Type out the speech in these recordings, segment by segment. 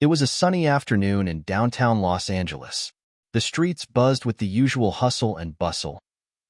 It was a sunny afternoon in downtown Los Angeles. The streets buzzed with the usual hustle and bustle.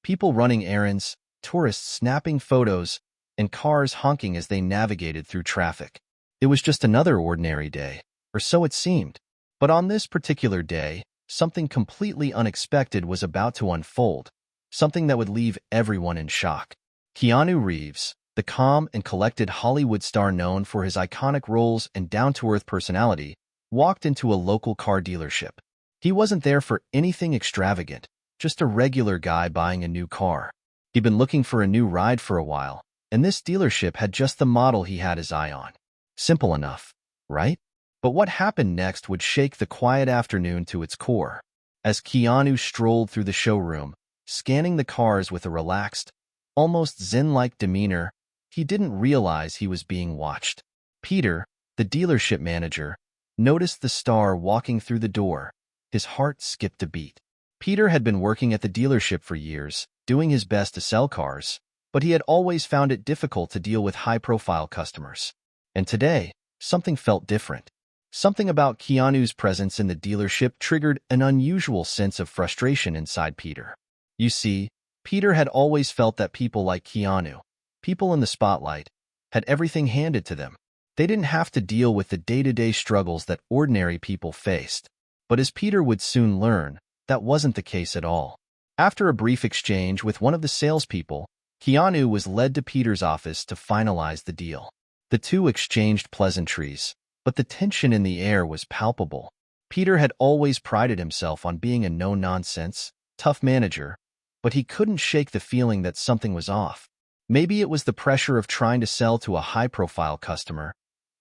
People running errands, tourists snapping photos, and cars honking as they navigated through traffic. It was just another ordinary day, or so it seemed. But on this particular day, something completely unexpected was about to unfold, something that would leave everyone in shock. Keanu Reeves, the calm and collected Hollywood star known for his iconic roles and down-to-earth personality, walked into a local car dealership. He wasn't there for anything extravagant, just a regular guy buying a new car. He'd been looking for a new ride for a while, and this dealership had just the model he had his eye on. Simple enough, right? But what happened next would shake the quiet afternoon to its core. As Keanu strolled through the showroom, scanning the cars with a relaxed, almost zen-like demeanor, he didn't realize he was being watched. Peter, the dealership manager, noticed the star walking through the door. His heart skipped a beat. Peter had been working at the dealership for years, doing his best to sell cars, but he had always found it difficult to deal with high-profile customers. And today, something felt different. Something about Keanu's presence in the dealership triggered an unusual sense of frustration inside Peter. You see, Peter had always felt that people like Keanu, people in the spotlight, had everything handed to them. They didn't have to deal with the day-to-day struggles that ordinary people faced. But as Peter would soon learn, that wasn't the case at all. After a brief exchange with one of the salespeople, Keanu was led to Peter's office to finalize the deal. The two exchanged pleasantries, but the tension in the air was palpable. Peter had always prided himself on being a no-nonsense, tough manager, but he couldn't shake the feeling that something was off. Maybe it was the pressure of trying to sell to a high-profile customer,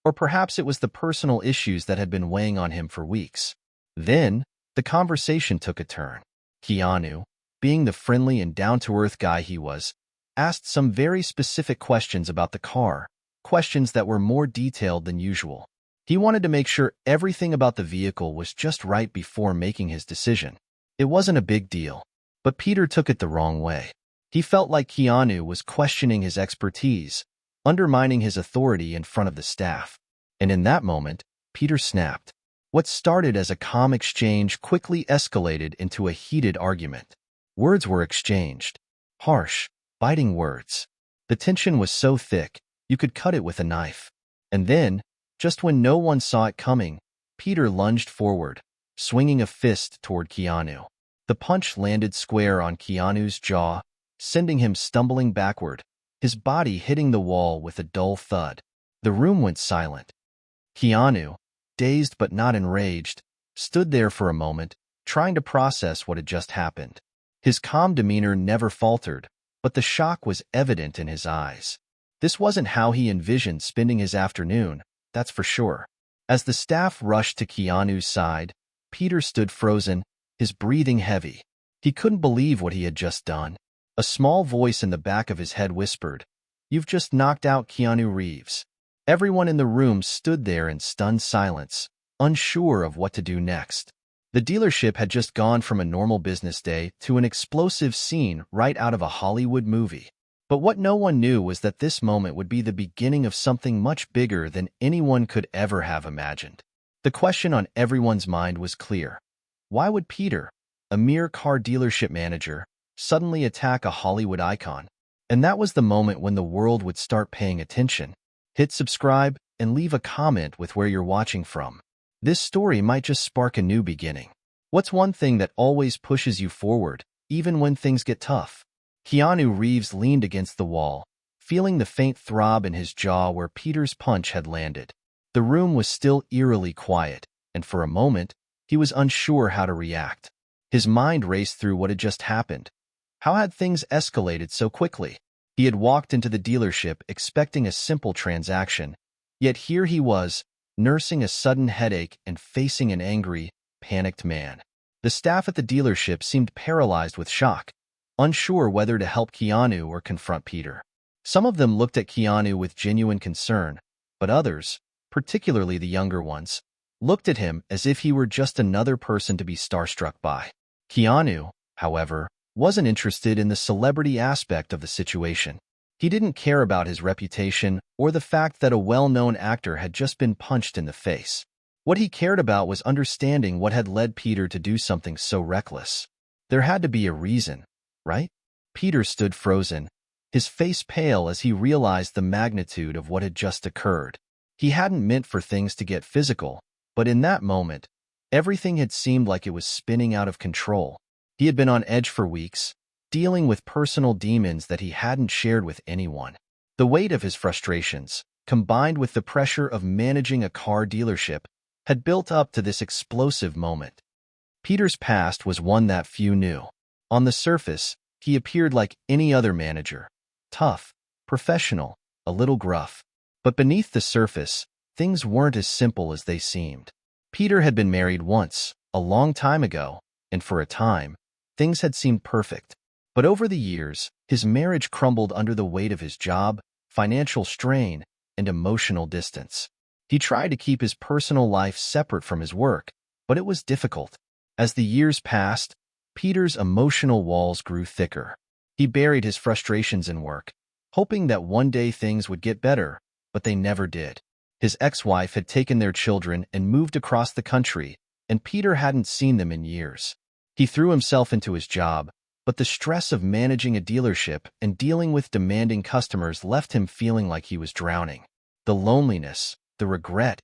or perhaps it was the personal issues that had been weighing on him for weeks. Then, the conversation took a turn. Keanu, being the friendly and down-to-earth guy he was, asked some very specific questions about the car, questions that were more detailed than usual. He wanted to make sure everything about the vehicle was just right before making his decision. It wasn't a big deal, but Peter took it the wrong way. He felt like Keanu was questioning his expertise, undermining his authority in front of the staff. And in that moment, Peter snapped. What started as a calm exchange quickly escalated into a heated argument. Words were exchanged. Harsh, biting words. The tension was so thick, you could cut it with a knife. And then, just when no one saw it coming, Peter lunged forward, swinging a fist toward Keanu. The punch landed square on Keanu's jaw, sending him stumbling backward, his body hitting the wall with a dull thud. The room went silent. Keanu, dazed but not enraged, stood there for a moment, trying to process what had just happened. His calm demeanor never faltered, but the shock was evident in his eyes. This wasn't how he envisioned spending his afternoon, that's for sure. As the staff rushed to Keanu's side, Peter stood frozen, his breathing heavy. He couldn't believe what he had just done. A small voice in the back of his head whispered, "You've just knocked out Keanu Reeves." Everyone in the room stood there in stunned silence, unsure of what to do next. The dealership had just gone from a normal business day to an explosive scene right out of a Hollywood movie. But what no one knew was that this moment would be the beginning of something much bigger than anyone could ever have imagined. The question on everyone's mind was clear. Why would Peter, a mere car dealership manager, suddenly attack a Hollywood icon? And that was the moment when the world would start paying attention. Hit subscribe and leave a comment with where you're watching from. This story might just spark a new beginning. What's one thing that always pushes you forward, even when things get tough? Keanu Reeves leaned against the wall, feeling the faint throb in his jaw where Peter's punch had landed. The room was still eerily quiet, and for a moment, he was unsure how to react. His mind raced through what had just happened. How had things escalated so quickly? He had walked into the dealership expecting a simple transaction, yet here he was, nursing a sudden headache and facing an angry, panicked man. The staff at the dealership seemed paralyzed with shock, unsure whether to help Keanu or confront Peter. Some of them looked at Keanu with genuine concern, but others, particularly the younger ones, looked at him as if he were just another person to be starstruck by. Keanu, however, wasn't interested in the celebrity aspect of the situation. He didn't care about his reputation or the fact that a well-known actor had just been punched in the face. What he cared about was understanding what had led Peter to do something so reckless. There had to be a reason, right? Peter stood frozen, his face pale as he realized the magnitude of what had just occurred. He hadn't meant for things to get physical, but in that moment, everything had seemed like it was spinning out of control. He had been on edge for weeks, dealing with personal demons that he hadn't shared with anyone. The weight of his frustrations, combined with the pressure of managing a car dealership, had built up to this explosive moment. Peter's past was one that few knew. On the surface, he appeared like any other manager, tough, professional, a little gruff. But beneath the surface, things weren't as simple as they seemed. Peter had been married once, a long time ago, and for a time, things had seemed perfect. But over the years, his marriage crumbled under the weight of his job, financial strain, and emotional distance. He tried to keep his personal life separate from his work, but it was difficult. As the years passed, Peter's emotional walls grew thicker. He buried his frustrations in work, hoping that one day things would get better, but they never did. His ex-wife had taken their children and moved across the country, and Peter hadn't seen them in years. He threw himself into his job, but the stress of managing a dealership and dealing with demanding customers left him feeling like he was drowning. The loneliness, the regret,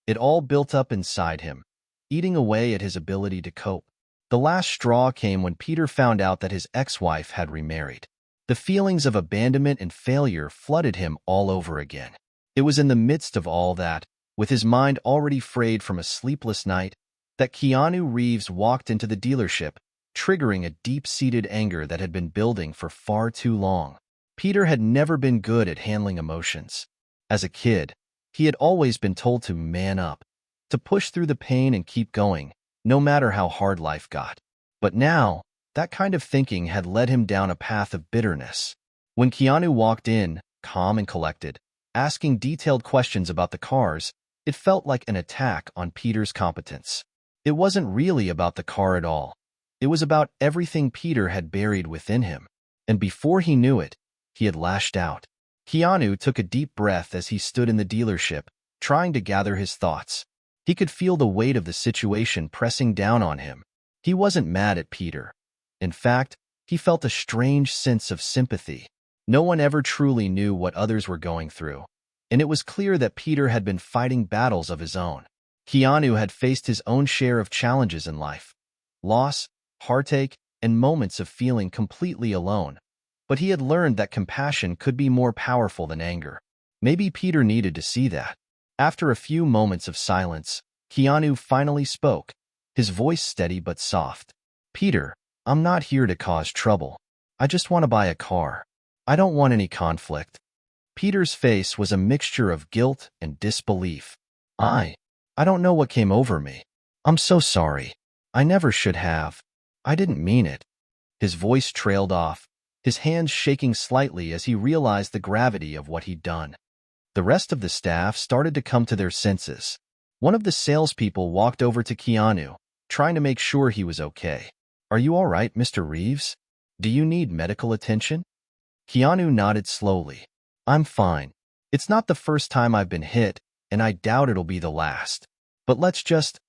it all built up inside him, eating away at his ability to cope. The last straw came when Peter found out that his ex-wife had remarried. The feelings of abandonment and failure flooded him all over again. It was in the midst of all that, with his mind already frayed from a sleepless night, that Keanu Reeves walked into the dealership, triggering a deep-seated anger that had been building for far too long. Peter had never been good at handling emotions. As a kid, he had always been told to man up, to push through the pain and keep going, no matter how hard life got. But now, that kind of thinking had led him down a path of bitterness. When Keanu walked in, calm and collected, asking detailed questions about the cars, it felt like an attack on Peter's competence. It wasn't really about the car at all. It was about everything Peter had buried within him. And before he knew it, he had lashed out. Keanu took a deep breath as he stood in the dealership, trying to gather his thoughts. He could feel the weight of the situation pressing down on him. He wasn't mad at Peter. In fact, he felt a strange sense of sympathy. No one ever truly knew what others were going through, and it was clear that Peter had been fighting battles of his own. Keanu had faced his own share of challenges in life, loss, heartache, and moments of feeling completely alone. But he had learned that compassion could be more powerful than anger. Maybe Peter needed to see that. After a few moments of silence, Keanu finally spoke, his voice steady but soft. "Peter, I'm not here to cause trouble. I just want to buy a car. I don't want any conflict." Peter's face was a mixture of guilt and disbelief. I don't know what came over me. I'm so sorry. I never should have. I didn't mean it." His voice trailed off, his hands shaking slightly as he realized the gravity of what he'd done. The rest of the staff started to come to their senses. One of the salespeople walked over to Keanu, trying to make sure he was okay. "Are you all right, Mr. Reeves? Do you need medical attention?" Keanu nodded slowly. "I'm fine. It's not the first time I've been hit, and I doubt it'll be the last. But let's just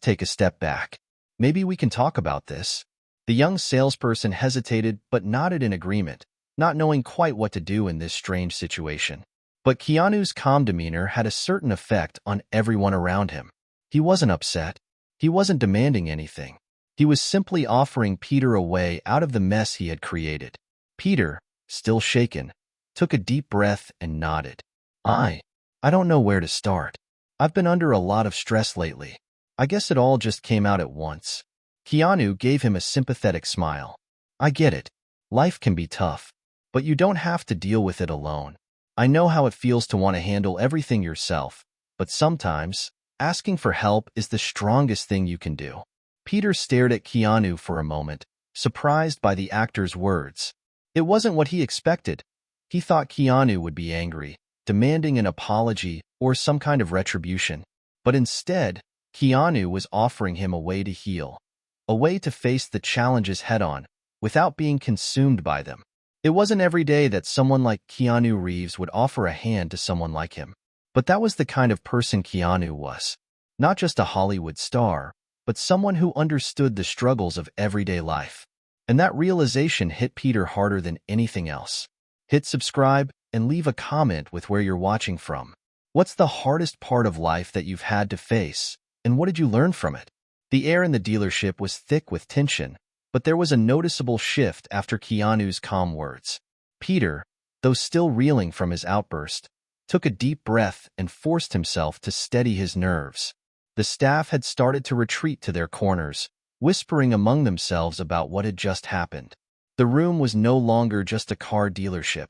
take a step back. Maybe we can talk about this." The young salesperson hesitated but nodded in agreement, not knowing quite what to do in this strange situation. But Keanu's calm demeanor had a certain effect on everyone around him. He wasn't upset. He wasn't demanding anything. He was simply offering Peter a way out of the mess he had created. Peter, still shaken, took a deep breath and nodded. I don't know where to start. I've been under a lot of stress lately. I guess it all just came out at once." Keanu gave him a sympathetic smile. "I get it. Life can be tough, but you don't have to deal with it alone. I know how it feels to want to handle everything yourself, but sometimes, asking for help is the strongest thing you can do." Peter stared at Keanu for a moment, surprised by the actor's words. It wasn't what he expected. He thought Keanu would be angry, demanding an apology or some kind of retribution. But instead, Keanu was offering him a way to heal, a way to face the challenges head-on, without being consumed by them. It wasn't every day that someone like Keanu Reeves would offer a hand to someone like him. But that was the kind of person Keanu was. Not just a Hollywood star, but someone who understood the struggles of everyday life. And that realization hit Peter harder than anything else. Hit subscribe and leave a comment with where you're watching from. What's the hardest part of life that you've had to face, and what did you learn from it? The air in the dealership was thick with tension, but there was a noticeable shift after Keanu's calm words. Peter, though still reeling from his outburst, took a deep breath and forced himself to steady his nerves. The staff had started to retreat to their corners, whispering among themselves about what had just happened. The room was no longer just a car dealership.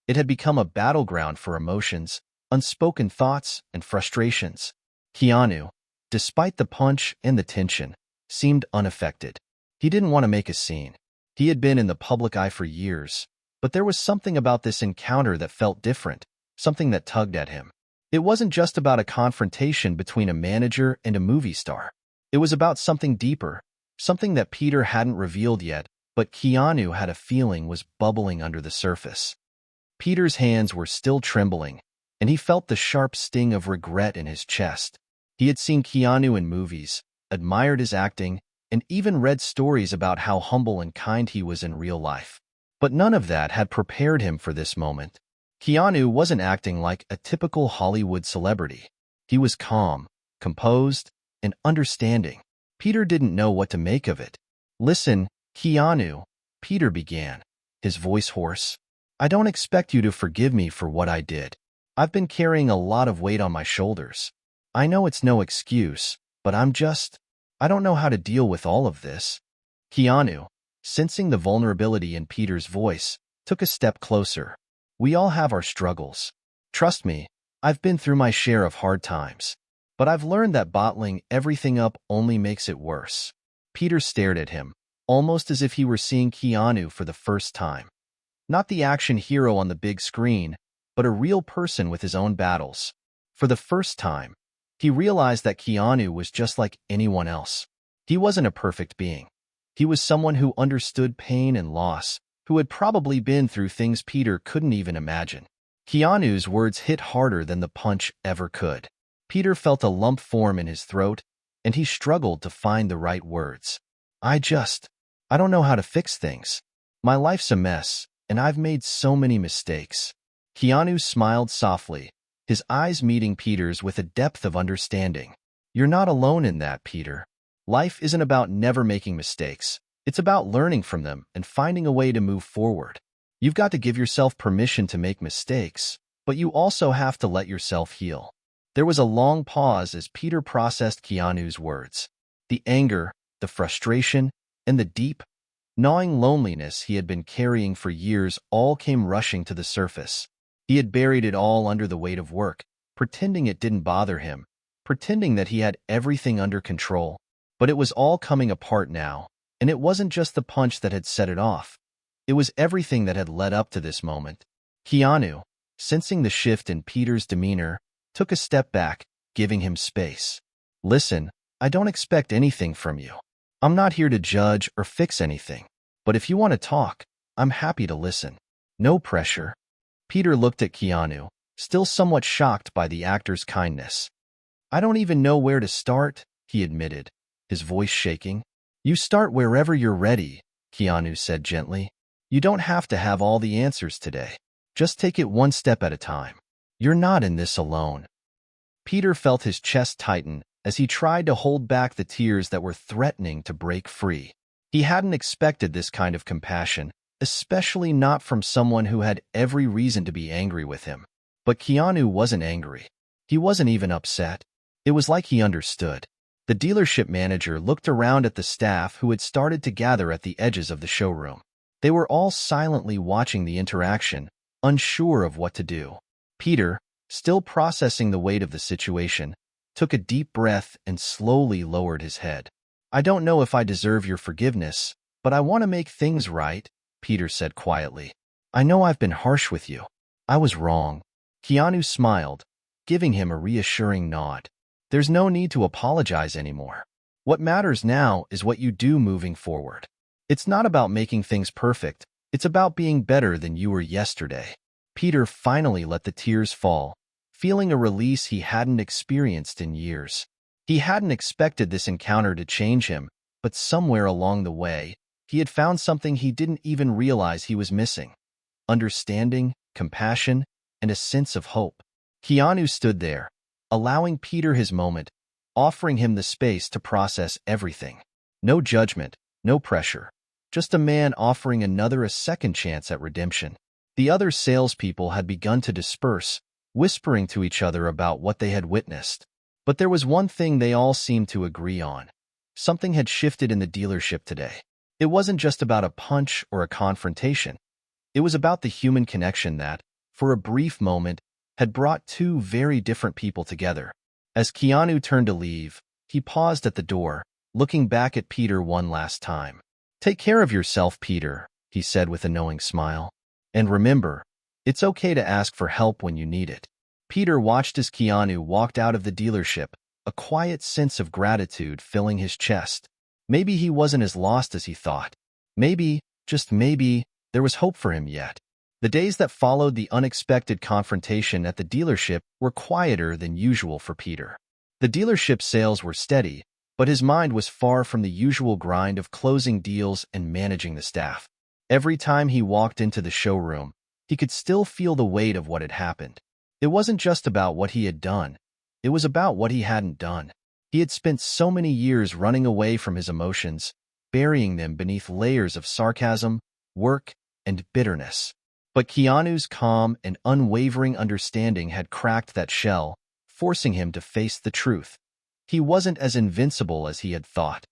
It had become a battleground for emotions, unspoken thoughts, and frustrations. Keanu, despite the punch and the tension, seemed unaffected. He didn't want to make a scene. He had been in the public eye for years, but there was something about this encounter that felt different, something that tugged at him. It wasn't just about a confrontation between a manager and a movie star. It was about something deeper, something that Peter hadn't revealed yet, but Keanu had a feeling was bubbling under the surface. Peter's hands were still trembling, and he felt the sharp sting of regret in his chest. He had seen Keanu in movies, admired his acting, and even read stories about how humble and kind he was in real life. But none of that had prepared him for this moment. Keanu wasn't acting like a typical Hollywood celebrity. He was calm, composed, and understanding. Peter didn't know what to make of it. "Listen, Keanu," Peter began, his voice hoarse. "I don't expect you to forgive me for what I did. I've been carrying a lot of weight on my shoulders. I know it's no excuse, but I don't know how to deal with all of this." Keanu, sensing the vulnerability in Peter's voice, took a step closer. "We all have our struggles. Trust me, I've been through my share of hard times. But I've learned that bottling everything up only makes it worse." Peter stared at him, almost as if he were seeing Keanu for the first time. Not the action hero on the big screen, but a real person with his own battles. For the first time, he realized that Keanu was just like anyone else. He wasn't a perfect being. He was someone who understood pain and loss, who had probably been through things Peter couldn't even imagine. Keanu's words hit harder than the punch ever could. Peter felt a lump form in his throat, and he struggled to find the right words. I don't know how to fix things. My life's a mess, and I've made so many mistakes." Keanu smiled softly, his eyes meeting Peter's with a depth of understanding. "You're not alone in that, Peter. Life isn't about never making mistakes. It's about learning from them and finding a way to move forward. You've got to give yourself permission to make mistakes, but you also have to let yourself heal." There was a long pause as Peter processed Keanu's words. The anger, the frustration, and the deep, gnawing loneliness he had been carrying for years all came rushing to the surface. He had buried it all under the weight of work, pretending it didn't bother him, pretending that he had everything under control. But it was all coming apart now, and it wasn't just the punch that had set it off. It was everything that had led up to this moment. Keanu, sensing the shift in Peter's demeanor, took a step back, giving him space. "Listen, I don't expect anything from you. I'm not here to judge or fix anything. But if you want to talk, I'm happy to listen. No pressure." Peter looked at Keanu, still somewhat shocked by the actor's kindness. "I don't even know where to start," he admitted, his voice shaking. "You start wherever you're ready," Keanu said gently. "You don't have to have all the answers today. Just take it one step at a time. You're not in this alone." Peter felt his chest tighten as he tried to hold back the tears that were threatening to break free. He hadn't expected this kind of compassion, especially not from someone who had every reason to be angry with him. But Keanu wasn't angry. He wasn't even upset. It was like he understood. The dealership manager looked around at the staff who had started to gather at the edges of the showroom. They were all silently watching the interaction, unsure of what to do. Peter, still processing the weight of the situation, took a deep breath and slowly lowered his head. "I don't know if I deserve your forgiveness, but I want to make things right," Peter said quietly. "I know I've been harsh with you. I was wrong." Keanu smiled, giving him a reassuring nod. "There's no need to apologize anymore. What matters now is what you do moving forward. It's not about making things perfect. It's about being better than you were yesterday." Peter finally let the tears fall, feeling a release he hadn't experienced in years. He hadn't expected this encounter to change him, but somewhere along the way, he had found something he didn't even realize he was missing: understanding, compassion, and a sense of hope. Keanu stood there, allowing Peter his moment, offering him the space to process everything. No judgment, no pressure. Just a man offering another a second chance at redemption. The other salespeople had begun to disperse, whispering to each other about what they had witnessed. But there was one thing they all seemed to agree on. Something had shifted in the dealership today. It wasn't just about a punch or a confrontation. It was about the human connection that, for a brief moment, had brought two very different people together. As Keanu turned to leave, he paused at the door, looking back at Peter one last time. "Take care of yourself, Peter," he said with a knowing smile. "And remember, it's okay to ask for help when you need it." Peter watched as Keanu walked out of the dealership, a quiet sense of gratitude filling his chest. Maybe he wasn't as lost as he thought. Maybe, just maybe, there was hope for him yet. The days that followed the unexpected confrontation at the dealership were quieter than usual for Peter. The dealership sales were steady, but his mind was far from the usual grind of closing deals and managing the staff. Every time he walked into the showroom, he could still feel the weight of what had happened. It wasn't just about what he had done. It was about what he hadn't done. He had spent so many years running away from his emotions, burying them beneath layers of sarcasm, work, and bitterness. But Keanu's calm and unwavering understanding had cracked that shell, forcing him to face the truth. He wasn't as invincible as he had thought.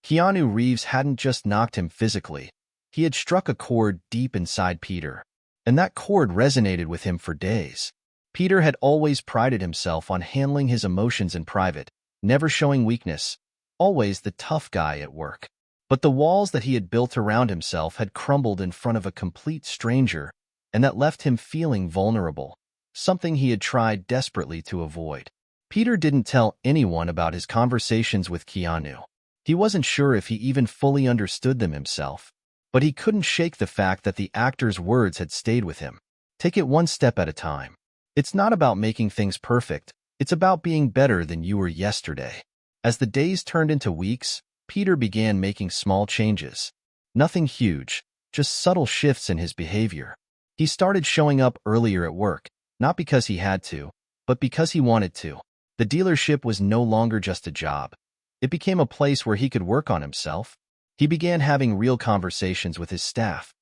Keanu Reeves hadn't just knocked him physically. He had struck a chord deep inside Peter, and that chord resonated with him for days. Peter had always prided himself on handling his emotions in private, never showing weakness, always the tough guy at work. But the walls that he had built around himself had crumbled in front of a complete stranger, and that left him feeling vulnerable, something he had tried desperately to avoid. Peter didn't tell anyone about his conversations with Keanu. He wasn't sure if he even fully understood them himself, but he couldn't shake the fact that the actor's words had stayed with him. Take it one step at a time. It's not about making things perfect. It's about being better than you were yesterday. As the days turned into weeks, Peter began making small changes. Nothing huge, just subtle shifts in his behavior. He started showing up earlier at work, not because he had to, but because he wanted to. The dealership was no longer just a job. It became a place where he could work on himself. He began having real conversations with his staff.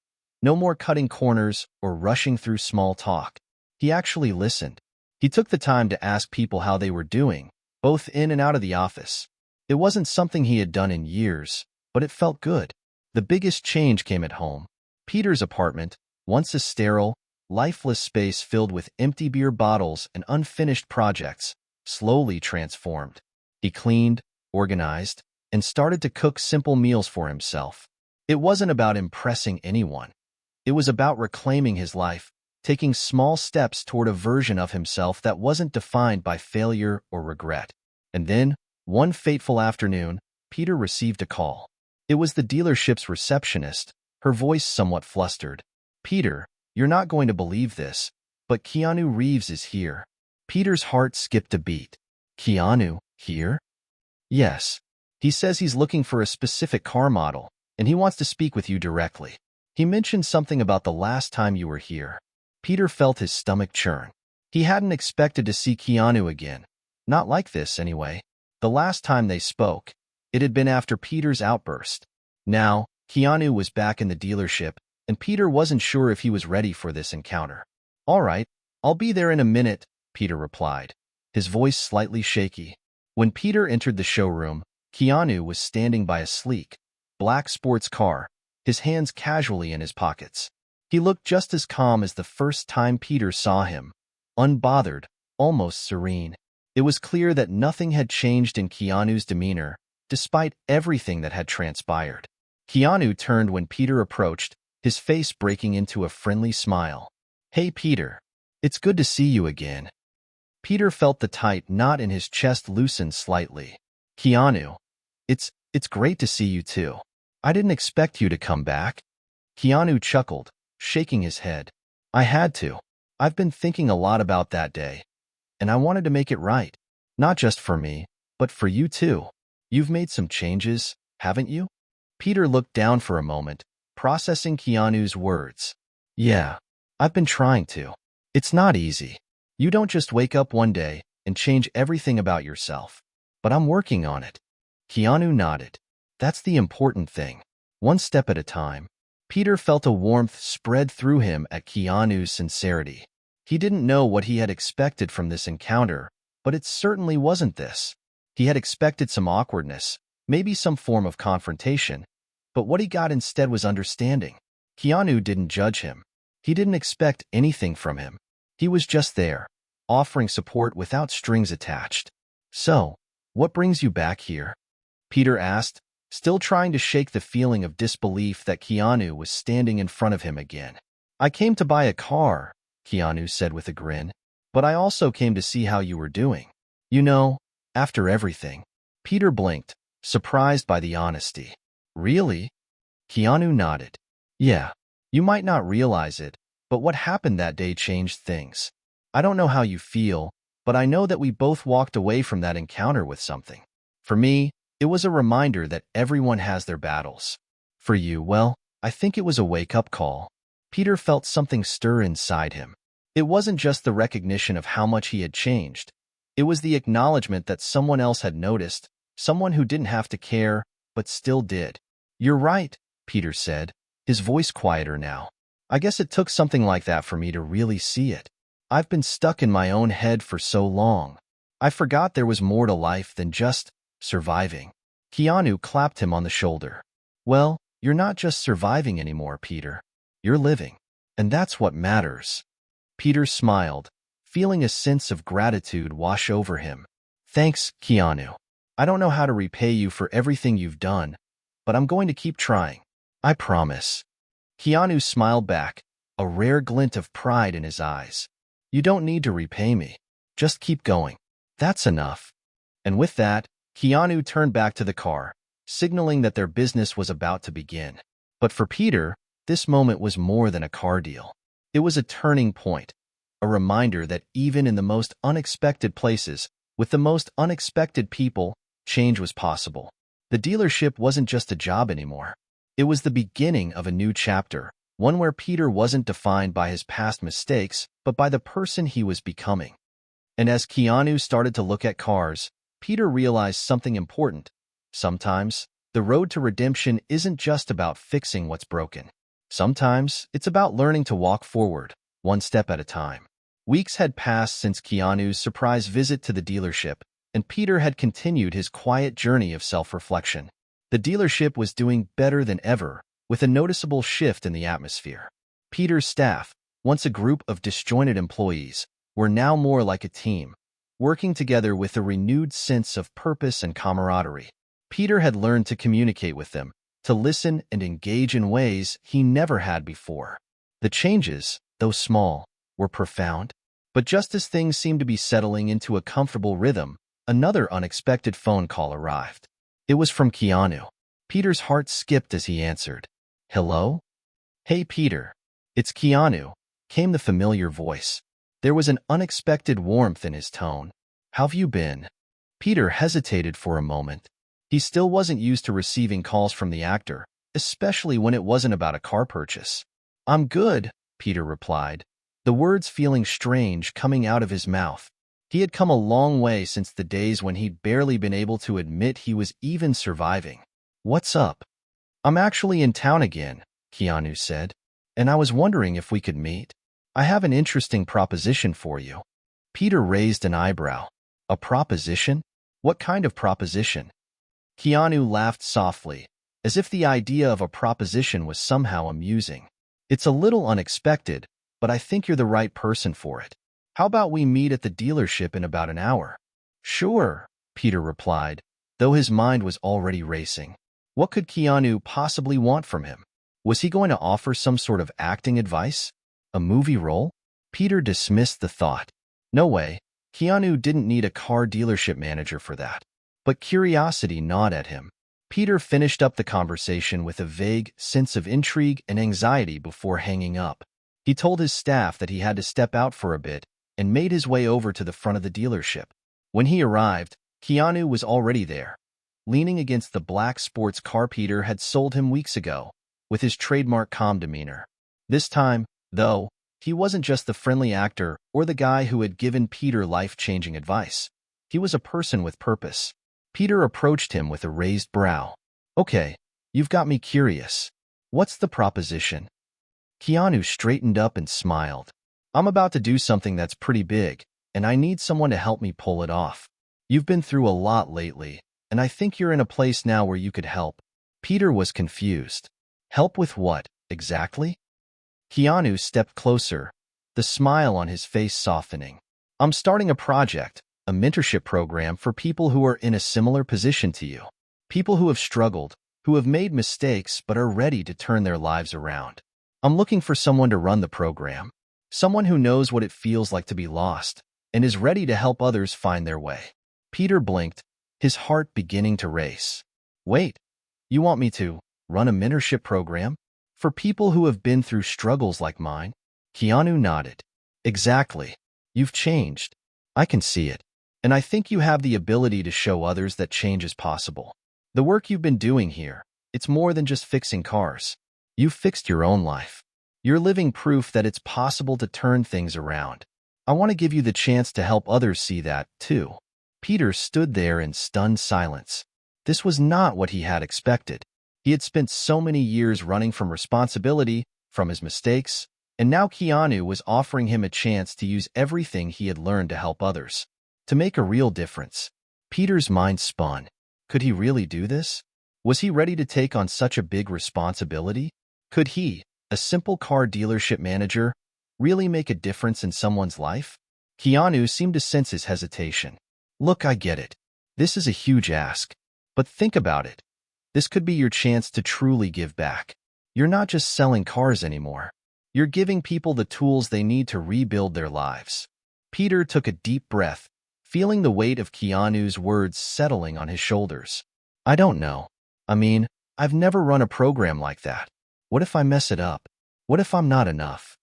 No more cutting corners or rushing through small talk. He actually listened. He took the time to ask people how they were doing, both in and out of the office. It wasn't something he had done in years, but it felt good. The biggest change came at home. Peter's apartment, once a sterile, lifeless space filled with empty beer bottles and unfinished projects, slowly transformed. He cleaned, organized, and started to cook simple meals for himself. It wasn't about impressing anyone. It was about reclaiming his life, taking small steps toward a version of himself that wasn't defined by failure or regret. And then, one fateful afternoon, Peter received a call. It was the dealership's receptionist, her voice somewhat flustered. "Peter, you're not going to believe this, but Keanu Reeves is here." Peter's heart skipped a beat. "Keanu, here?" "Yes. He says he's looking for a specific car model, and he wants to speak with you directly. He mentioned something about the last time you were here." Peter felt his stomach churn. He hadn't expected to see Keanu again. Not like this, anyway. The last time they spoke, it had been after Peter's outburst. Now, Keanu was back in the dealership, and Peter wasn't sure if he was ready for this encounter. "All right, I'll be there in a minute," Peter replied, his voice slightly shaky. When Peter entered the showroom, Keanu was standing by a sleek, black sports car, his hands casually in his pockets. He looked just as calm as the first time Peter saw him, unbothered, almost serene. It was clear that nothing had changed in Keanu's demeanor, despite everything that had transpired. Keanu turned when Peter approached, his face breaking into a friendly smile. "Hey, Peter. It's good to see you again." Peter felt the tight knot in his chest loosen slightly. "Keanu, it's great to see you too. I didn't expect you to come back." Keanu chuckled, shaking his head. "I had to. I've been thinking a lot about that day, and I wanted to make it right. Not just for me, But for you too. You've made some changes, haven't you? Peter looked down for a moment, processing Keanu's words. Yeah, I've been trying to. It's not easy. You don't just wake up one day and change everything about yourself. But I'm working on it. Keanu nodded. That's the important thing. One step at a time. Peter felt a warmth spread through him at Keanu's sincerity. He didn't know what he had expected from this encounter, but it certainly wasn't this. He had expected some awkwardness, maybe some form of confrontation, but what he got instead was understanding. Keanu didn't judge him. He didn't expect anything from him. He was just there, offering support without strings attached. So, what brings you back here? Peter asked, still trying to shake the feeling of disbelief that Keanu was standing in front of him again. I came to buy a car, Keanu said with a grin, but I also came to see how you were doing. You know, after everything. Peter blinked, surprised by the honesty. Really? Keanu nodded. Yeah, you might not realize it, but what happened that day changed things. I don't know how you feel, but I know that we both walked away from that encounter with something. For me, it was a reminder that everyone has their battles. For you, well, I think it was a wake-up call. Peter felt something stir inside him. It wasn't just the recognition of how much he had changed. It was the acknowledgement that someone else had noticed, someone who didn't have to care, but still did. You're right, Peter said, his voice quieter now. I guess it took something like that for me to really see it. I've been stuck in my own head for so long. I forgot there was more to life than just surviving. Keanu clapped him on the shoulder. Well, you're not just surviving anymore, Peter. You're living. And that's what matters. Peter smiled, feeling a sense of gratitude wash over him. Thanks, Keanu. I don't know how to repay you for everything you've done, but I'm going to keep trying. I promise. Keanu smiled back, a rare glint of pride in his eyes. You don't need to repay me. Just keep going. That's enough. And with that, Keanu turned back to the car, signaling that their business was about to begin. But for Peter, this moment was more than a car deal. It was a turning point, a reminder that even in the most unexpected places, with the most unexpected people, change was possible. The dealership wasn't just a job anymore. It was the beginning of a new chapter, one where Peter wasn't defined by his past mistakes, but by the person he was becoming. And as Keanu started to look at cars, Peter realized something important. Sometimes, the road to redemption isn't just about fixing what's broken. Sometimes, it's about learning to walk forward, one step at a time. Weeks had passed since Keanu's surprise visit to the dealership, and Peter had continued his quiet journey of self-reflection. The dealership was doing better than ever, with a noticeable shift in the atmosphere. Peter's staff, once a group of disjointed employees, were now more like a team, working together with a renewed sense of purpose and camaraderie. Peter had learned to communicate with them, to listen and engage in ways he never had before. The changes, though small, were profound. But just as things seemed to be settling into a comfortable rhythm, another unexpected phone call arrived. It was from Keanu. Peter's heart skipped as he answered. Hello? Hey, Peter. It's Keanu, came the familiar voice. There was an unexpected warmth in his tone. How've you been? Peter hesitated for a moment. He still wasn't used to receiving calls from the actor, especially when it wasn't about a car purchase. I'm good, Peter replied, the words feeling strange coming out of his mouth. He had come a long way since the days when he'd barely been able to admit he was even surviving. What's up? I'm actually in town again, Keanu said, and I was wondering if we could meet. I have an interesting proposition for you. Peter raised an eyebrow. A proposition? What kind of proposition? Keanu laughed softly, as if the idea of a proposition was somehow amusing. It's a little unexpected, but I think you're the right person for it. How about we meet at the dealership in about an hour? Sure, Peter replied, though his mind was already racing. What could Keanu possibly want from him? Was he going to offer some sort of acting advice? A movie role? Peter dismissed the thought. No way, Keanu didn't need a car dealership manager for that. But curiosity gnawed at him. Peter finished up the conversation with a vague sense of intrigue and anxiety before hanging up. He told his staff that he had to step out for a bit and made his way over to the front of the dealership. When he arrived, Keanu was already there, leaning against the black sports car Peter had sold him weeks ago, with his trademark calm demeanor. This time, though, he wasn't just the friendly actor or the guy who had given Peter life-changing advice. He was a person with purpose. Peter approached him with a raised brow. "Okay, you've got me curious. What's the proposition?" Keanu straightened up and smiled. "I'm about to do something that's pretty big, and I need someone to help me pull it off. You've been through a lot lately, and I think you're in a place now where you could help." Peter was confused. Help with what, exactly? Keanu stepped closer, the smile on his face softening. "I'm starting a project, a mentorship program for people who are in a similar position to you. People who have struggled, who have made mistakes but are ready to turn their lives around. I'm looking for someone to run the program, someone who knows what it feels like to be lost and is ready to help others find their way." Peter blinked, his heart beginning to race. "Wait, you want me to run a mentorship program? For people who have been through struggles like mine?" Keanu nodded. "Exactly. You've changed. I can see it. And I think you have the ability to show others that change is possible. The work you've been doing here, it's more than just fixing cars. You've fixed your own life. You're living proof that it's possible to turn things around. I want to give you the chance to help others see that, too." Peter stood there in stunned silence. This was not what he had expected. He had spent so many years running from responsibility, from his mistakes, and now Keanu was offering him a chance to use everything he had learned to help others, to make a real difference. Peter's mind spun. Could he really do this? Was he ready to take on such a big responsibility? Could he, a simple car dealership manager, really make a difference in someone's life? Keanu seemed to sense his hesitation. "Look, I get it. This is a huge ask. But think about it. This could be your chance to truly give back. You're not just selling cars anymore. You're giving people the tools they need to rebuild their lives." Peter took a deep breath, feeling the weight of Keanu's words settling on his shoulders. "I don't know. I mean, I've never run a program like that. What if I mess it up? What if I'm not enough?"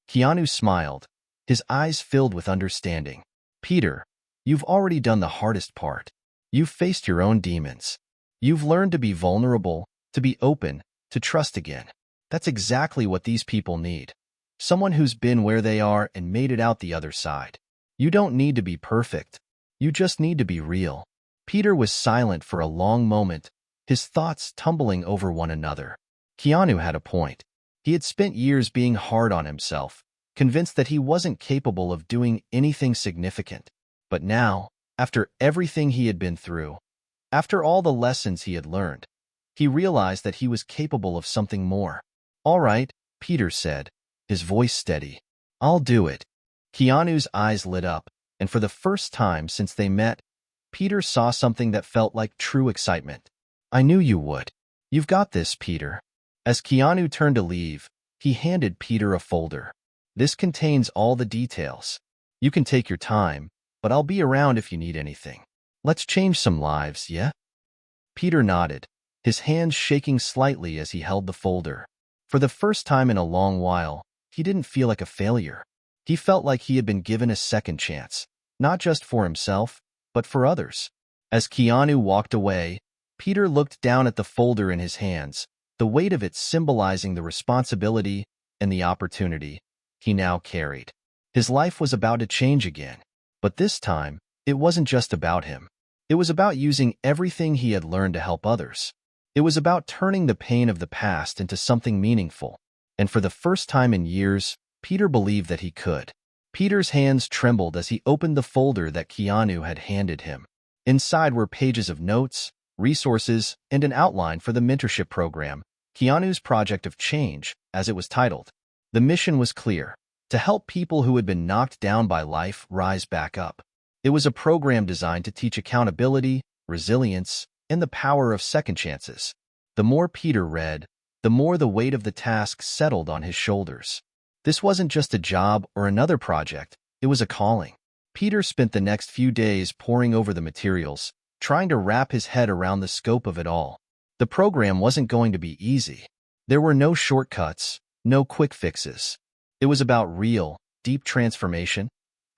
Keanu smiled, his eyes filled with understanding. "Peter, you've already done the hardest part. You've faced your own demons. You've learned to be vulnerable, to be open, to trust again. That's exactly what these people need. Someone who's been where they are and made it out the other side. You don't need to be perfect. You just need to be real." Peter was silent for a long moment, his thoughts tumbling over one another. Keanu had a point. He had spent years being hard on himself, convinced that he wasn't capable of doing anything significant. But now, after everything he had been through, after all the lessons he had learned, he realized that he was capable of something more. "All right," Peter said, his voice steady. "I'll do it." Keanu's eyes lit up, and for the first time since they met, Peter saw something that felt like true excitement. "I knew you would. You've got this, Peter." As Keanu turned to leave, he handed Peter a folder. "This contains all the details. You can take your time, but I'll be around if you need anything. Let's change some lives, yeah?" Peter nodded, his hands shaking slightly as he held the folder. For the first time in a long while, he didn't feel like a failure. He felt like he had been given a second chance, not just for himself, but for others. As Keanu walked away, Peter looked down at the folder in his hands, the weight of it symbolizing the responsibility and the opportunity he now carried. His life was about to change again, but this time, it wasn't just about him. It was about using everything he had learned to help others. It was about turning the pain of the past into something meaningful. And for the first time in years, Peter believed that he could. Peter's hands trembled as he opened the folder that Keanu had handed him. Inside were pages of notes, resources, and an outline for the mentorship program, Keanu's Project of Change, as it was titled. The mission was clear: to help people who had been knocked down by life rise back up. It was a program designed to teach accountability, resilience, and the power of second chances. The more Peter read, the more the weight of the task settled on his shoulders. This wasn't just a job or another project, it was a calling. Peter spent the next few days poring over the materials, trying to wrap his head around the scope of it all. The program wasn't going to be easy. There were no shortcuts, no quick fixes. It was about real, deep transformation,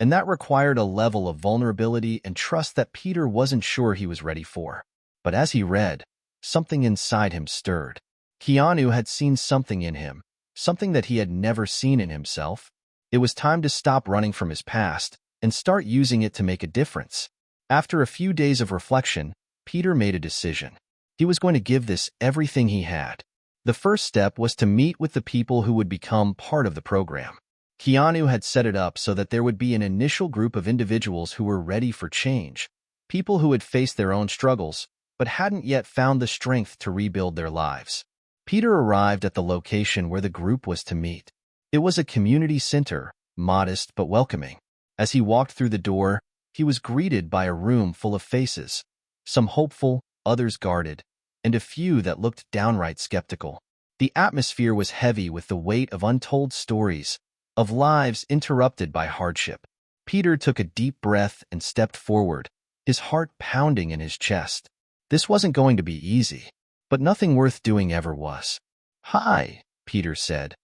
and that required a level of vulnerability and trust that Peter wasn't sure he was ready for. But as he read, something inside him stirred. Keanu had seen something in him, something that he had never seen in himself. It was time to stop running from his past and start using it to make a difference. After a few days of reflection, Peter made a decision. He was going to give this everything he had. The first step was to meet with the people who would become part of the program. Keanu had set it up so that there would be an initial group of individuals who were ready for change, people who had faced their own struggles, but hadn't yet found the strength to rebuild their lives. Peter arrived at the location where the group was to meet. It was a community center, modest but welcoming. As he walked through the door, he was greeted by a room full of faces, some hopeful, others guarded, and a few that looked downright skeptical. The atmosphere was heavy with the weight of untold stories, of lives interrupted by hardship. Peter took a deep breath and stepped forward, his heart pounding in his chest. This wasn't going to be easy, but nothing worth doing ever was. "Hi," Peter said,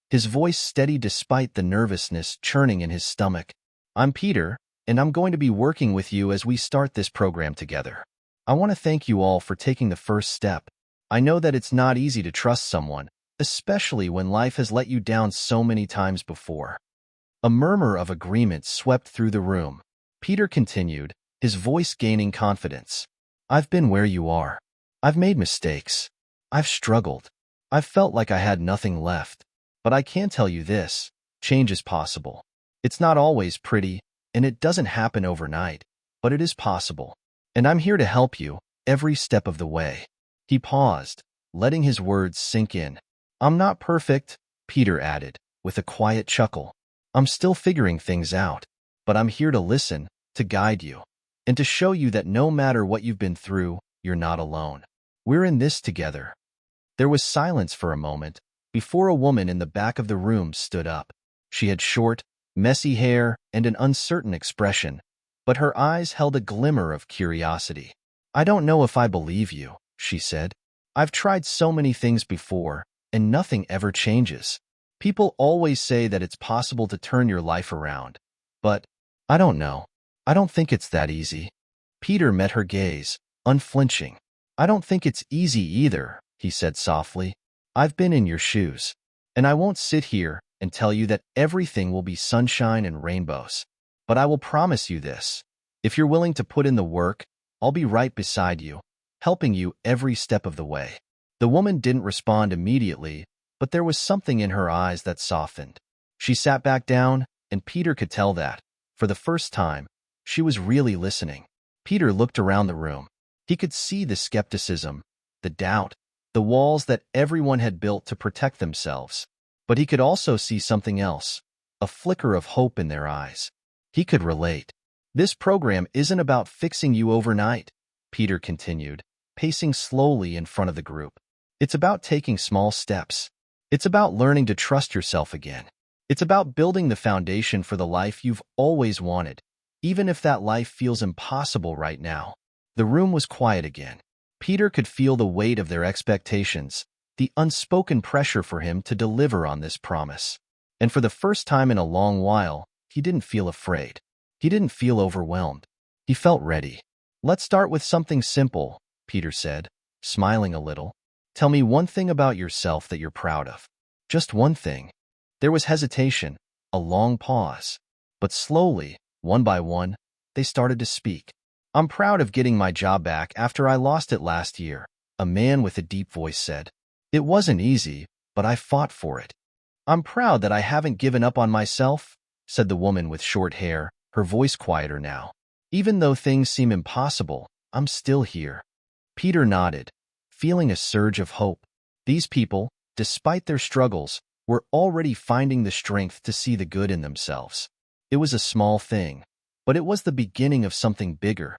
his voice steady despite the nervousness churning in his stomach. "I'm Peter, and I'm going to be working with you as we start this program together. I want to thank you all for taking the first step. I know that it's not easy to trust someone, especially when life has let you down so many times before." A murmur of agreement swept through the room. Peter continued, his voice gaining confidence. "I've been where you are. I've made mistakes. I've struggled. I've felt like I had nothing left. But I can tell you this, change is possible. It's not always pretty, and it doesn't happen overnight, but it is possible. And I'm here to help you, every step of the way." He paused, letting his words sink in. "I'm not perfect," Peter added, with a quiet chuckle. "I'm still figuring things out, but I'm here to listen, to guide you, and to show you that no matter what you've been through, you're not alone. We're in this together." There was silence for a moment, before a woman in the back of the room stood up. She had short, messy hair and an uncertain expression, but her eyes held a glimmer of curiosity. "I don't know if I believe you," she said. "I've tried so many things before, and nothing ever changes. People always say that it's possible to turn your life around, but I don't know. I don't think it's that easy." Peter met her gaze, unflinching. "I don't think it's easy either," he said softly. "I've been in your shoes, and I won't sit here and tell you that everything will be sunshine and rainbows. But I will promise you this. If you're willing to put in the work, I'll be right beside you, helping you every step of the way." The woman didn't respond immediately, but there was something in her eyes that softened. She sat back down, and Peter could tell that, for the first time, she was really listening. Peter looked around the room. He could see the skepticism, the doubt, the walls that everyone had built to protect themselves. But he could also see something else, a flicker of hope in their eyes. He could relate. "This program isn't about fixing you overnight," Peter continued, pacing slowly in front of the group. "It's about taking small steps. It's about learning to trust yourself again. It's about building the foundation for the life you've always wanted, even if that life feels impossible right now." The room was quiet again. Peter could feel the weight of their expectations, the unspoken pressure for him to deliver on this promise. And for the first time in a long while, he didn't feel afraid. He didn't feel overwhelmed. He felt ready. "Let's start with something simple," Peter said, smiling a little. "Tell me one thing about yourself that you're proud of. Just one thing." There was hesitation, a long pause. But slowly, one by one, they started to speak. "I'm proud of getting my job back after I lost it last year," a man with a deep voice said. "It wasn't easy, but I fought for it." "I'm proud that I haven't given up on myself," said the woman with short hair, her voice quieter now. "Even though things seem impossible, I'm still here." Peter nodded, feeling a surge of hope. These people, despite their struggles, were already finding the strength to see the good in themselves. It was a small thing, but it was the beginning of something bigger.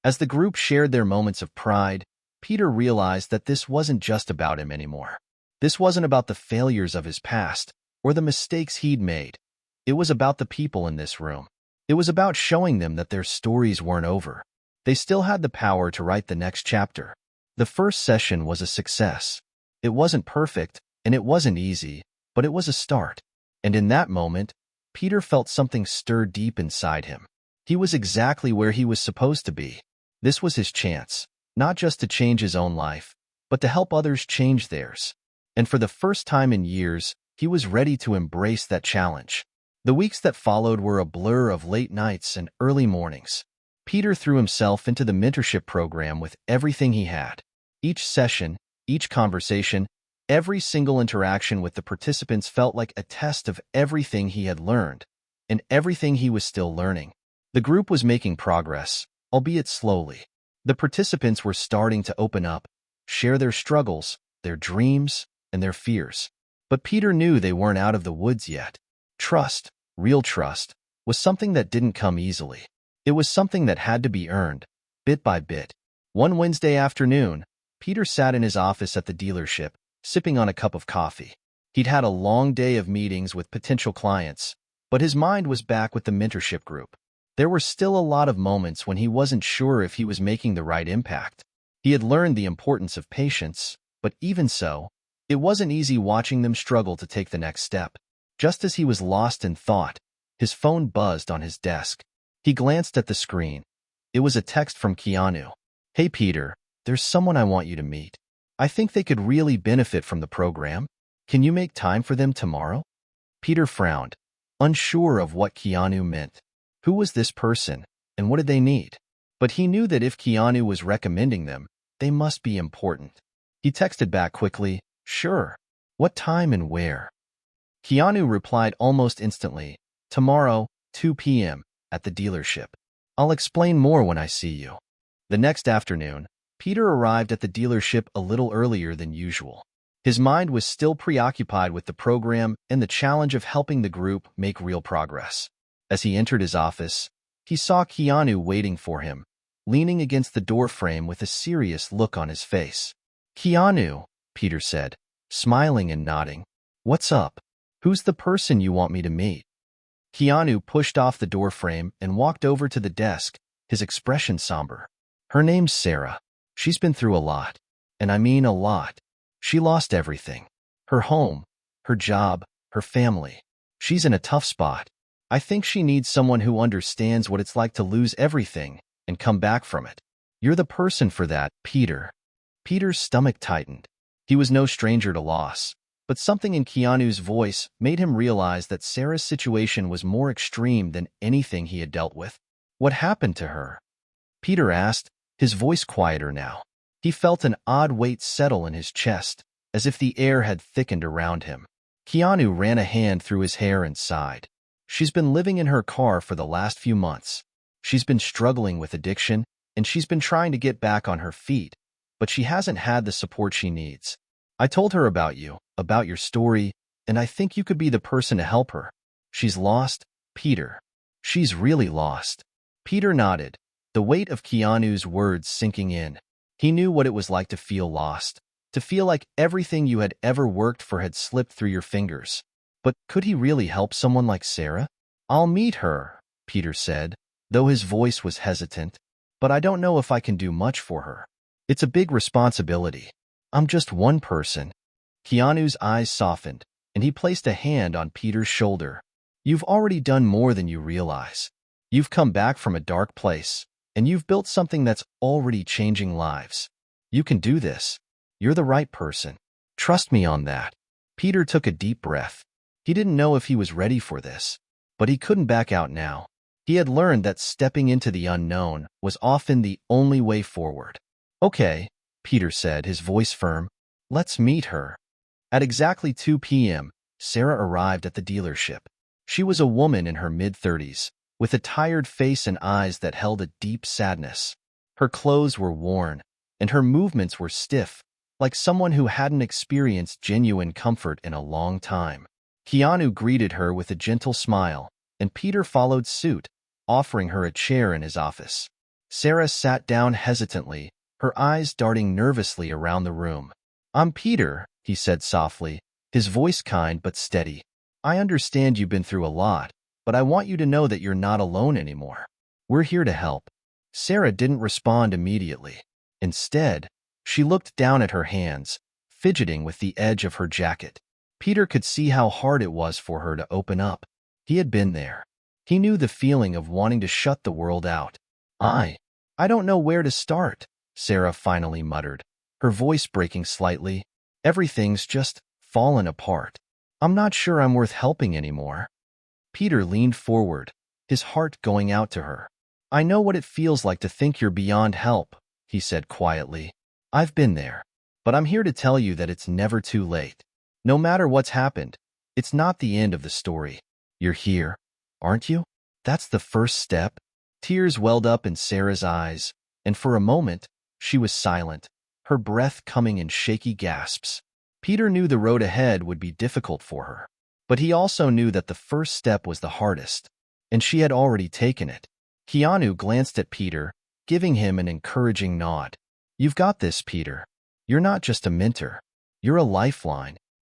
As the group shared their moments of pride, Peter realized that this wasn't just about him anymore. This wasn't about the failures of his past or the mistakes he'd made. It was about the people in this room. It was about showing them that their stories weren't over. They still had the power to write the next chapter. The first session was a success. It wasn't perfect, and it wasn't easy, but it was a start. And in that moment, Peter felt something stir deep inside him. He was exactly where he was supposed to be. This was his chance, not just to change his own life, but to help others change theirs. And for the first time in years, he was ready to embrace that challenge. The weeks that followed were a blur of late nights and early mornings. Peter threw himself into the mentorship program with everything he had. Each session, each conversation, every single interaction with the participants felt like a test of everything he had learned, and everything he was still learning. The group was making progress, albeit slowly. The participants were starting to open up, share their struggles, their dreams, and their fears. But Peter knew they weren't out of the woods yet. Trust, real trust, was something that didn't come easily. It was something that had to be earned, bit by bit. One Wednesday afternoon, Peter sat in his office at the dealership, sipping on a cup of coffee. He'd had a long day of meetings with potential clients, but his mind was back with the mentorship group. There were still a lot of moments when he wasn't sure if he was making the right impact. He had learned the importance of patience, but even so, it wasn't easy watching them struggle to take the next step. Just as he was lost in thought, his phone buzzed on his desk. He glanced at the screen. It was a text from Keanu. "Hey Peter, there's someone I want you to meet. I think they could really benefit from the program. Can you make time for them tomorrow?" Peter frowned, unsure of what Keanu meant. Who was this person, and what did they need? But he knew that if Keanu was recommending them, they must be important. He texted back quickly, "Sure. What time and where?" Keanu replied almost instantly, "Tomorrow, 2 p.m., at the dealership. I'll explain more when I see you." The next afternoon, Peter arrived at the dealership a little earlier than usual. His mind was still preoccupied with the program and the challenge of helping the group make real progress. As he entered his office, he saw Keanu waiting for him, leaning against the doorframe with a serious look on his face. "Keanu," Peter said, smiling and nodding. "What's up? Who's the person you want me to meet?" Keanu pushed off the doorframe and walked over to the desk, his expression somber. "Her name's Sarah. She's been through a lot. And I mean a lot. She lost everything. Her home, her job, her family. She's in a tough spot. I think she needs someone who understands what it's like to lose everything and come back from it. You're the person for that, Peter." Peter's stomach tightened. He was no stranger to loss, but something in Keanu's voice made him realize that Sarah's situation was more extreme than anything he had dealt with. "What happened to her?" Peter asked, his voice quieter now. He felt an odd weight settle in his chest, as if the air had thickened around him. Keanu ran a hand through his hair and sighed. "She's been living in her car for the last few months. She's been struggling with addiction, and she's been trying to get back on her feet, but she hasn't had the support she needs. I told her about you, about your story, and I think you could be the person to help her. She's lost, Peter. She's really lost." Peter nodded, the weight of Keanu's words sinking in. He knew what it was like to feel lost, to feel like everything you had ever worked for had slipped through your fingers. But could he really help someone like Sarah? "I'll meet her," Peter said, though his voice was hesitant. "But I don't know if I can do much for her. It's a big responsibility. I'm just one person." Keanu's eyes softened, and he placed a hand on Peter's shoulder. "You've already done more than you realize. You've come back from a dark place, and you've built something that's already changing lives. You can do this. You're the right person. Trust me on that." Peter took a deep breath. He didn't know if he was ready for this, but he couldn't back out now. He had learned that stepping into the unknown was often the only way forward. "Okay," Peter said, his voice firm. "Let's meet her." At exactly 2 p.m., Sarah arrived at the dealership. She was a woman in her mid-30s, with a tired face and eyes that held a deep sadness. Her clothes were worn, and her movements were stiff, like someone who hadn't experienced genuine comfort in a long time. Keanu greeted her with a gentle smile, and Peter followed suit, offering her a chair in his office. Sarah sat down hesitantly, her eyes darting nervously around the room. "I'm Peter," he said softly, his voice kind but steady. "I understand you've been through a lot, but I want you to know that you're not alone anymore. We're here to help." Sarah didn't respond immediately. Instead, she looked down at her hands, fidgeting with the edge of her jacket. Peter could see how hard it was for her to open up. He had been there. He knew the feeling of wanting to shut the world out. I don't know where to start, Sarah finally muttered, her voice breaking slightly. Everything's just fallen apart. I'm not sure I'm worth helping anymore. Peter leaned forward, his heart going out to her. I know what it feels like to think you're beyond help, he said quietly. I've been there. But I'm here to tell you that it's never too late. No matter what's happened, it's not the end of the story. You're here, aren't you? That's the first step. Tears welled up in Sarah's eyes, and for a moment, she was silent, her breath coming in shaky gasps. Peter knew the road ahead would be difficult for her, but he also knew that the first step was the hardest, and she had already taken it. Keanu glanced at Peter, giving him an encouraging nod. You've got this, Peter. You're not just a mentor. You're a lifeline.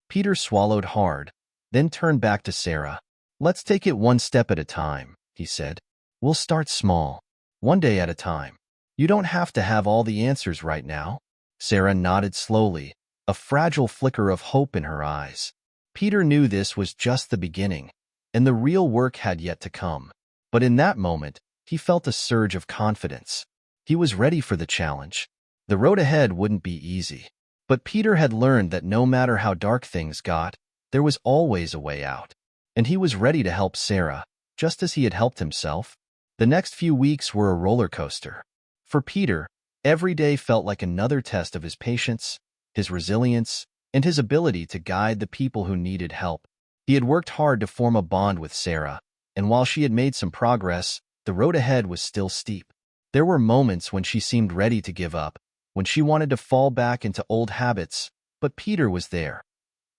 Peter swallowed hard, then turned back to Sarah. Let's take it one step at a time, he said. We'll start small, one day at a time. You don't have to have all the answers right now. Sarah nodded slowly, a fragile flicker of hope in her eyes. Peter knew this was just the beginning, and the real work had yet to come. But in that moment, he felt a surge of confidence. He was ready for the challenge. The road ahead wouldn't be easy, but Peter had learned that no matter how dark things got, there was always a way out. And he was ready to help Sarah, just as he had helped himself. The next few weeks were a roller coaster. For Peter, every day felt like another test of his patience, his resilience, and his ability to guide the people who needed help. He had worked hard to form a bond with Sarah, and while she had made some progress, the road ahead was still steep. There were moments when she seemed ready to give up, when she wanted to fall back into old habits, but Peter was there,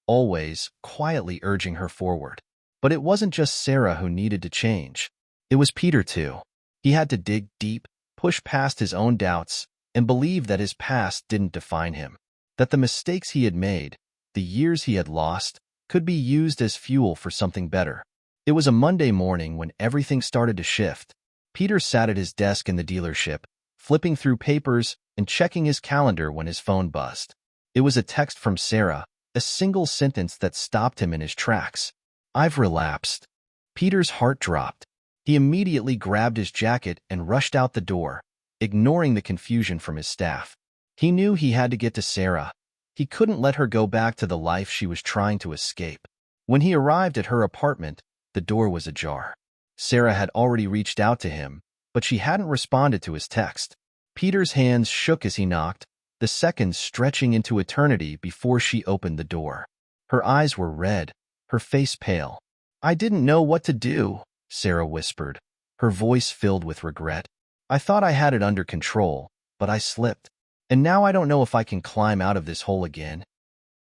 always quietly urging her forward. But it wasn't just Sarah who needed to change. It was Peter too. He had to dig deep, push past his own doubts, and believe that his past didn't define him, that the mistakes he had made, the years he had lost, could be used as fuel for something better. It was a Monday morning when everything started to shift. Peter sat at his desk in the dealership, flipping through papers and checking his calendar when his phone buzzed. It was a text from Sarah, a single sentence that stopped him in his tracks. I've relapsed. Peter's heart dropped. He immediately grabbed his jacket and rushed out the door, ignoring the confusion from his staff. He knew he had to get to Sarah. He couldn't let her go back to the life she was trying to escape. When he arrived at her apartment, the door was ajar. Sarah had already reached out to him, but she hadn't responded to his text. Peter's hands shook as he knocked, the seconds stretching into eternity before she opened the door. Her eyes were red, her face pale. I didn't know what to do, Sarah whispered, her voice filled with regret. I thought I had it under control, but I slipped. And now I don't know if I can climb out of this hole again.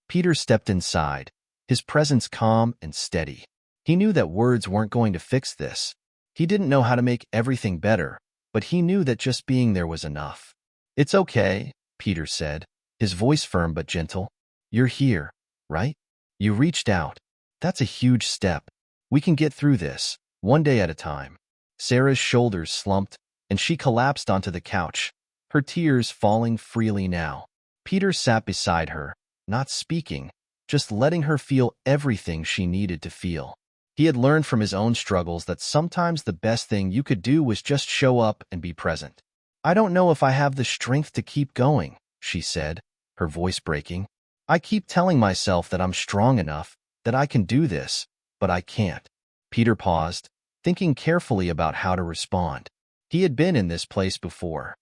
Peter stepped inside, his presence calm and steady. He knew that words weren't going to fix this. He didn't know how to make everything better, but he knew that just being there was enough. It's okay, Peter said, his voice firm but gentle. You're here, right? You reached out. That's a huge step. We can get through this, one day at a time. Sarah's shoulders slumped, and she collapsed onto the couch, her tears falling freely now. Peter sat beside her, not speaking, just letting her feel everything she needed to feel. He had learned from his own struggles that sometimes the best thing you could do was just show up and be present. I don't know if I have the strength to keep going, she said, her voice breaking. I keep telling myself that I'm strong enough, that I can do this, but I can't. Peter paused, thinking carefully about how to respond. He had been in this place before.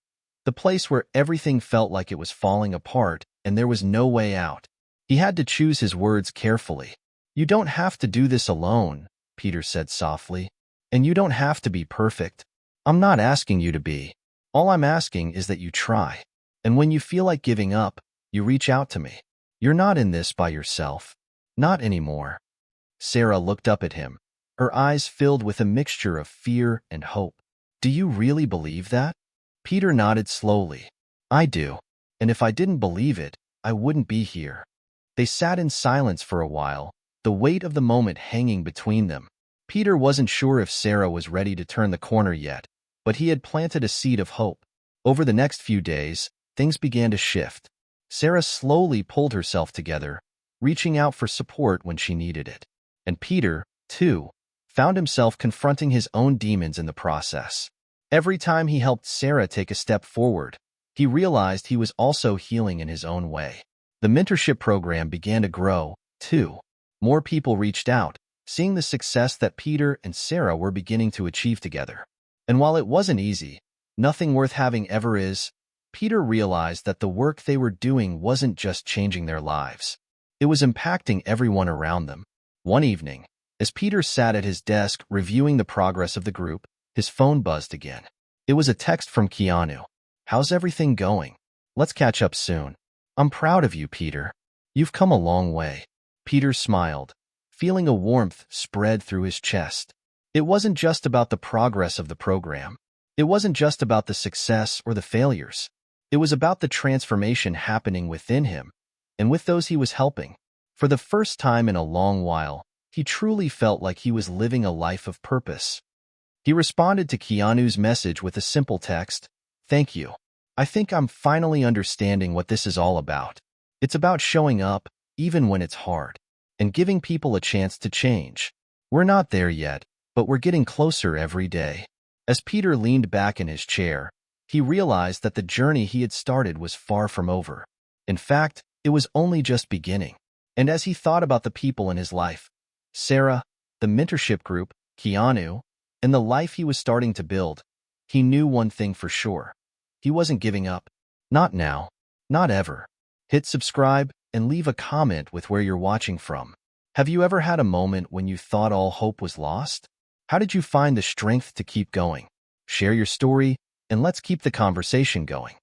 The place where everything felt like it was falling apart and there was no way out. He had to choose his words carefully. You don't have to do this alone, Peter said softly. And you don't have to be perfect. I'm not asking you to be. All I'm asking is that you try. And when you feel like giving up, you reach out to me. You're not in this by yourself. Not anymore. Sarah looked up at him, her eyes filled with a mixture of fear and hope. Do you really believe that? Peter nodded slowly. I do. And if I didn't believe it, I wouldn't be here. They sat in silence for a while, the weight of the moment hanging between them. Peter wasn't sure if Sarah was ready to turn the corner yet, but he had planted a seed of hope. Over the next few days, things began to shift. Sarah slowly pulled herself together, reaching out for support when she needed it. And Peter, too, found himself confronting his own demons in the process. Every time he helped Sarah take a step forward, he realized he was also healing in his own way. The mentorship program began to grow, too. More people reached out, seeing the success that Peter and Sarah were beginning to achieve together. And while it wasn't easy, nothing worth having ever is, Peter realized that the work they were doing wasn't just changing their lives. It was impacting everyone around them. One evening, as Peter sat at his desk reviewing the progress of the group, his phone buzzed again. It was a text from Keanu. "How's everything going? Let's catch up soon. I'm proud of you, Peter. You've come a long way." Peter smiled, feeling a warmth spread through his chest. It wasn't just about the progress of the program. It wasn't just about the success or the failures. It was about the transformation happening within him and with those he was helping. For the first time in a long while, he truly felt like he was living a life of purpose. He responded to Keanu's message with a simple text, "Thank you. I think I'm finally understanding what this is all about. It's about showing up, even when it's hard, and giving people a chance to change. We're not there yet, but we're getting closer every day." As Peter leaned back in his chair, he realized that the journey he had started was far from over. In fact, it was only just beginning. And as he thought about the people in his life, Sarah, the mentorship group, Keanu, and the life he was starting to build, he knew one thing for sure. He wasn't giving up. Not now. Not ever. Hit subscribe and leave a comment with where you're watching from. Have you ever had a moment when you thought all hope was lost? How did you find the strength to keep going? Share your story, and let's keep the conversation going.